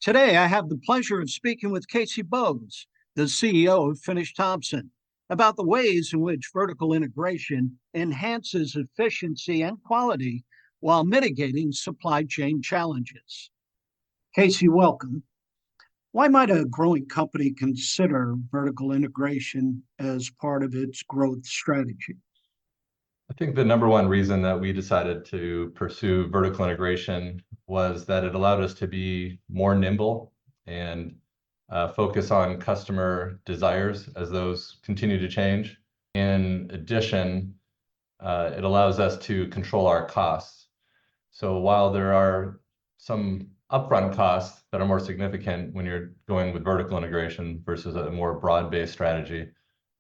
Today, I have the pleasure of speaking with Casey Bowes, the CEO of Finish Thompson, about the ways in which vertical integration enhances efficiency and quality while mitigating supply chain challenges. Casey, welcome. Why might a growing company consider vertical integration as part of its growth strategy? I think the number one reason that we decided to pursue vertical integration was that it allowed us to be more nimble and focus on customer desires as those continue to change. In addition, it allows us to control our costs. So while there are some upfront costs that are more significant when you're going with vertical integration versus a more broad-based strategy,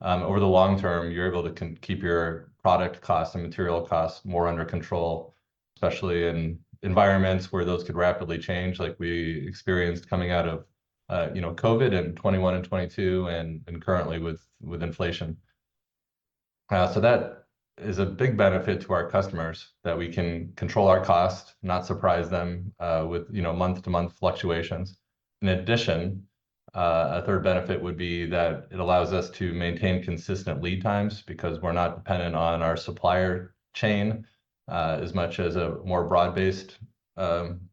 over the long term, you're able to keep your product costs and material costs more under control, especially in environments where those could rapidly change, like we experienced coming out of COVID in 21 and 22, and currently with inflation. So that is a big benefit to our customers, that we can control our costs, not surprise them with month-to-month fluctuations. In addition, a third benefit would be that it allows us to maintain consistent lead times because we're not dependent on our supplier chain as much as a more broad-based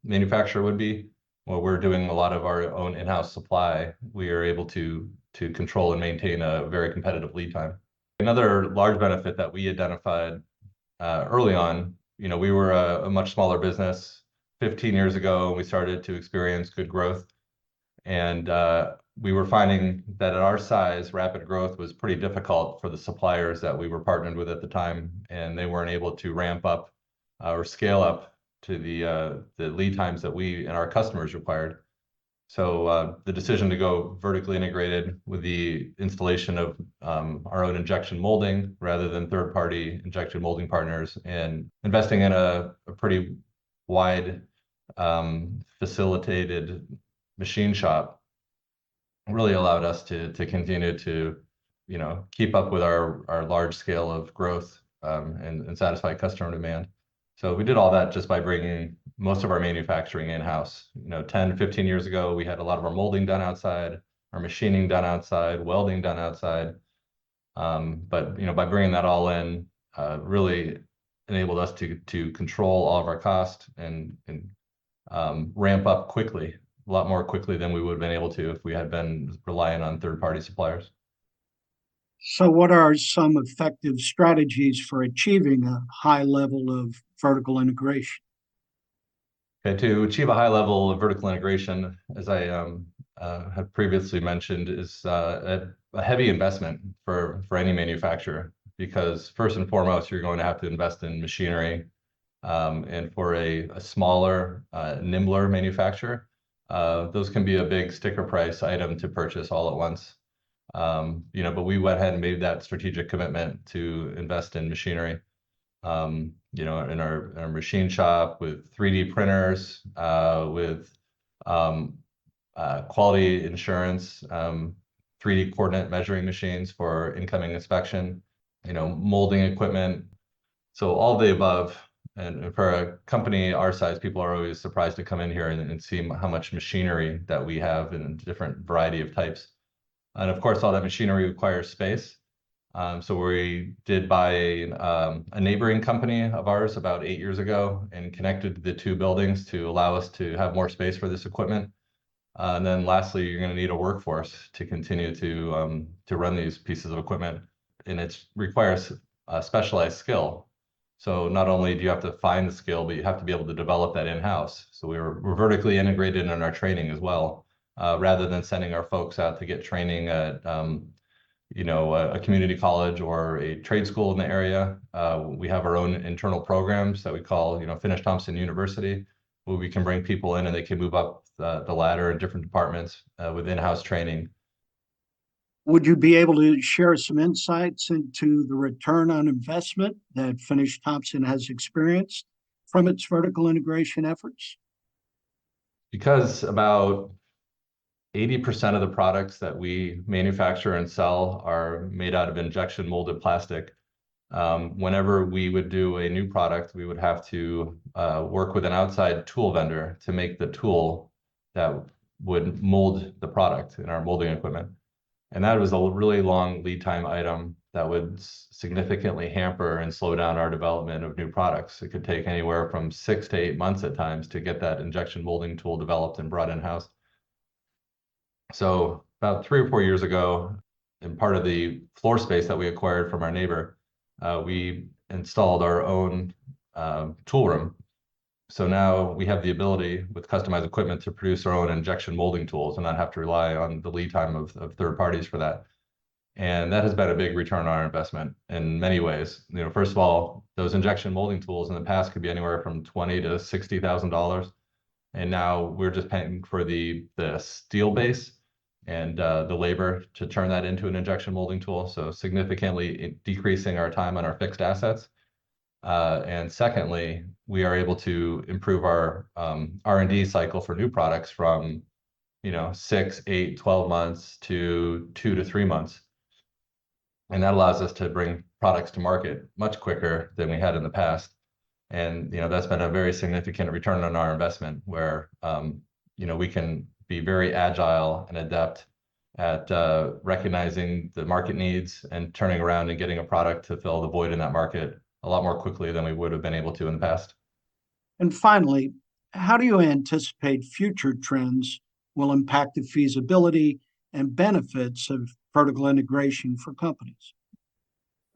manufacturer would be. While we're doing a lot of our own in-house supply, we are able to control and maintain a very competitive lead time. Another large benefit that we identified early on, we were a much smaller business 15 years ago. We started to experience good growth. And we were finding that at our size, rapid growth was pretty difficult for the suppliers that we were partnered with at the time, and they weren't able to ramp up or scale up to the lead times that we and our customers required. So the decision to go vertically integrated with the installation of our own injection molding rather than third-party injection molding partners, and investing in a pretty wide facilitated machine shop really allowed us to continue to keep up with our large scale of growth and satisfy customer demand. So we did all that just by bringing most of our manufacturing in-house. 10, 15 years ago, we had a lot of our molding done outside, our machining done outside, welding done outside. But by bringing that all in, really enabled us to control all of our costs and ramp up quickly, a lot more quickly than we would have been able to if we had been relying on third-party suppliers. So, what are some effective strategies for achieving a high level of vertical integration? Okay, to achieve a high level of vertical integration, as I have previously mentioned, is a heavy investment for any manufacturer, because first and foremost, you're going to have to invest in machinery. And for a smaller, nimbler manufacturer, those can be a big sticker price item to purchase all at once. But we went ahead and made that strategic commitment to invest in machinery. In our machine shop with 3D printers, with quality insurance, 3D coordinate measuring machines for incoming inspection, molding equipment. So all of the above. And for a company our size, people are always surprised to come in here and see how much machinery that we have in a different variety of types. And of course, all that machinery requires space. So we did buy a neighboring company of ours about 8 years ago and connected the two buildings to allow us to have more space for this equipment. And then lastly, you're going to need a workforce to continue to run these pieces of equipment. And it requires a specialized skill. So not only do you have to find the skill, but you have to be able to develop that in-house. So we're vertically integrated in our training as well, rather than sending our folks out to get training at a community college or a trade school in the area. We have our own internal programs that we call Finish Thompson University, where we can bring people in and they can move up the ladder in different departments with in-house training. Would you be able to share some insights into the return on investment that Finish Thompson has experienced from its vertical integration efforts? Because about 80% of the products that we manufacture and sell are made out of injection molded plastic. Whenever we would do a new product, we would have to work with an outside tool vendor to make the tool that would mold the product in our molding equipment. And that was a really long lead time item that would significantly hamper and slow down our development of new products. It could take anywhere from 6 to 8 months at times to get that injection molding tool developed and brought in-house. So about 3 or 4 years ago, in part of the floor space that we acquired from our neighbor, we installed our own tool room. So now we have the ability with customized equipment to produce our own injection molding tools and not have to rely on the lead time of third parties for that. And that has been a big return on our investment in many ways. First of all, those injection molding tools in the past could be anywhere from $20,000 to $60,000. And now we're just paying for the steel base and the labor to turn that into an injection molding tool. So significantly decreasing our time on our fixed assets. And secondly, we are able to improve our R&D cycle for new products from 6, 8, 12 months to 2 to 3 months. And that allows us to bring products to market much quicker than we had in the past. And that's been a very significant return on our investment where we can be very agile and adept at recognizing the market needs and turning around and getting a product to fill the void in that market a lot more quickly than we would have been able to in the past. And finally, how do you anticipate future trends will impact the feasibility and benefits of vertical integration for companies?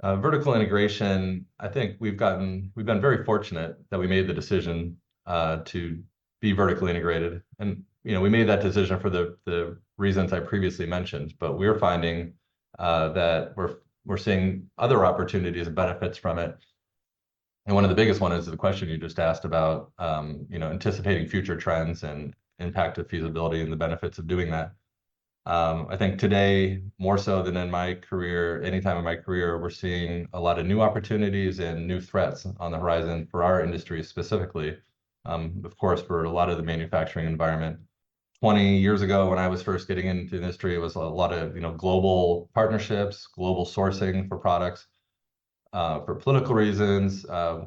Vertical integration, I think we've been very fortunate that we made the decision to be vertically integrated. And we made that decision for the reasons I previously mentioned, but we're finding that we're seeing other opportunities and benefits from it. And one of the biggest one is the question you just asked about, anticipating future trends and impact of feasibility and the benefits of doing that. I think today, more so than in my career, any time in my career, we're seeing a lot of new opportunities and new threats on the horizon for our industry specifically. Of course, for a lot of the manufacturing environment. 20 years ago, when I was first getting into the industry, it was a lot of global partnerships, global sourcing for products. For political reasons,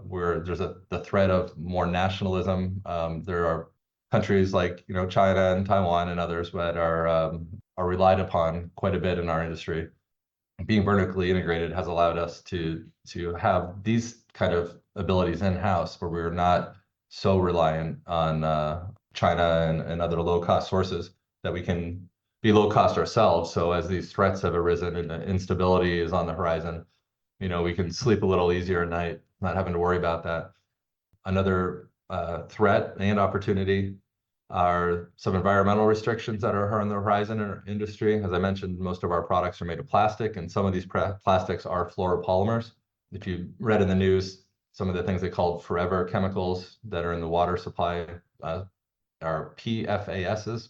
where there's the threat of more nationalism. There are countries like China and Taiwan and others that are relied upon quite a bit in our industry. Being vertically integrated has allowed us to have these kind of abilities in-house where we're not so reliant on China and other low-cost sources, that we can be low-cost ourselves. So as these threats have arisen and instability is on the horizon, we can sleep a little easier at night, not having to worry about that. Another threat and opportunity are some environmental restrictions that are on the horizon in our industry. As I mentioned, most of our products are made of plastic, and some of these plastics are fluoropolymers. If you read in the news, some of the things they called forever chemicals that are in the water supply are PFASs,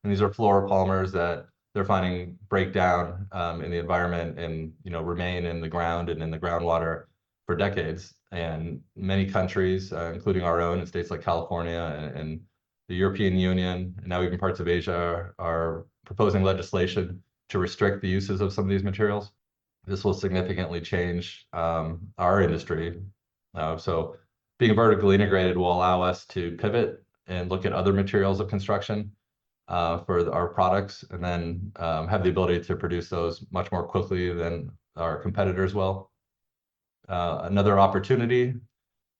and these are fluoropolymers that they're finding break down in the environment and remain in the ground and in the groundwater for decades. And many countries, including our own in states like California and the European Union, and now even parts of Asia, are proposing legislation to restrict the uses of some of these materials. This will significantly change our industry. So being vertically integrated will allow us to pivot and look at other materials of construction for our products, and then have the ability to produce those much more quickly than our competitors will. Another opportunity,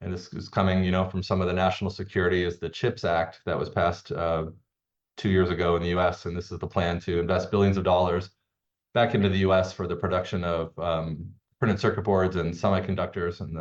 and this is coming from some of the national security, is the CHIPS Act that was passed 2 years ago in the US, and this is the plan to invest billions of dollars back into the US for the production of printed circuit boards and semiconductors, and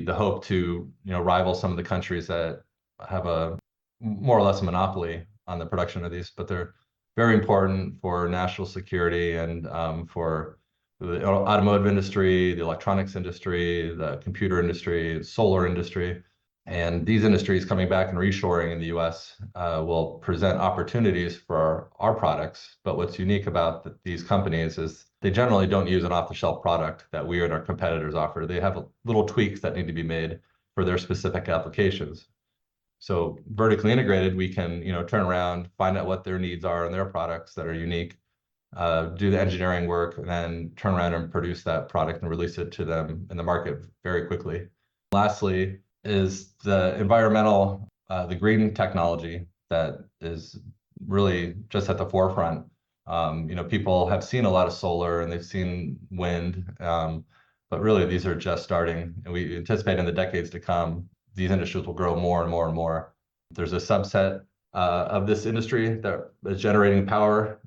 the hope to rival some of the countries that have a more or less a monopoly on the production of these, but they're very important for national security and for the automotive industry, the electronics industry, the computer industry, solar industry. And these industries coming back and reshoring in the US will present opportunities for our products. But what's unique about these companies is they generally don't use an off-the-shelf product that we and our competitors offer. They have little tweaks that need to be made for their specific applications. So vertically integrated, we can turn around, find out what their needs are in their products that are unique, do the engineering work, and then turn around and produce that product and release it to them in the market very quickly. Lastly is the environmental, the green technology that is really just at the forefront. People have seen a lot of solar and they've seen wind, but really these are just starting, and we anticipate in the decades to come, these industries will grow more and more and more. There's a subset of this industry that is generating power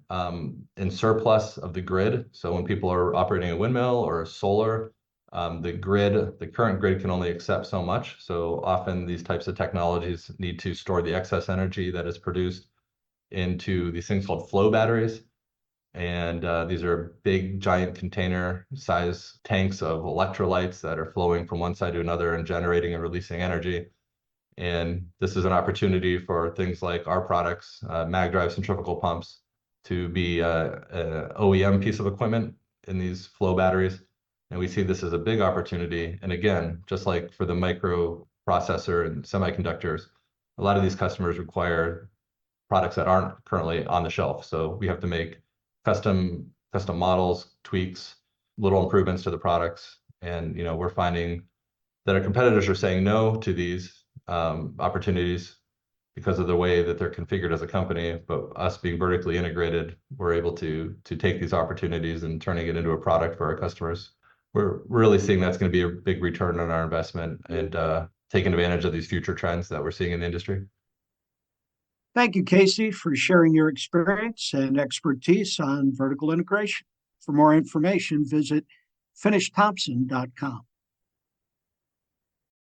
in surplus of the grid. So when people are operating a windmill or solar, the current grid can only accept so much. So often these types of technologies need to store the excess energy that is produced into these things called flow batteries. And these are big, giant container size tanks of electrolytes that are flowing from one side to another and generating and releasing energy. And this is an opportunity for things like our products, mag drive centrifugal pumps, to be an OEM piece of equipment in these flow batteries. And we see this as a big opportunity. And again, just like for the microprocessor and semiconductors, a lot of these customers require products that aren't currently on the shelf. So we have to make custom models, tweaks, little improvements to the products. And we're finding that our competitors are saying no to these opportunities because of the way that they're configured as a company. But us being vertically integrated, we're able to take these opportunities and turning it into a product for our customers. We're really seeing that's going to be a big return on our investment and taking advantage of these future trends that we're seeing in the industry. Thank you, Casey, for sharing your experience and expertise on vertical integration. For more information, visit finishthompson.com.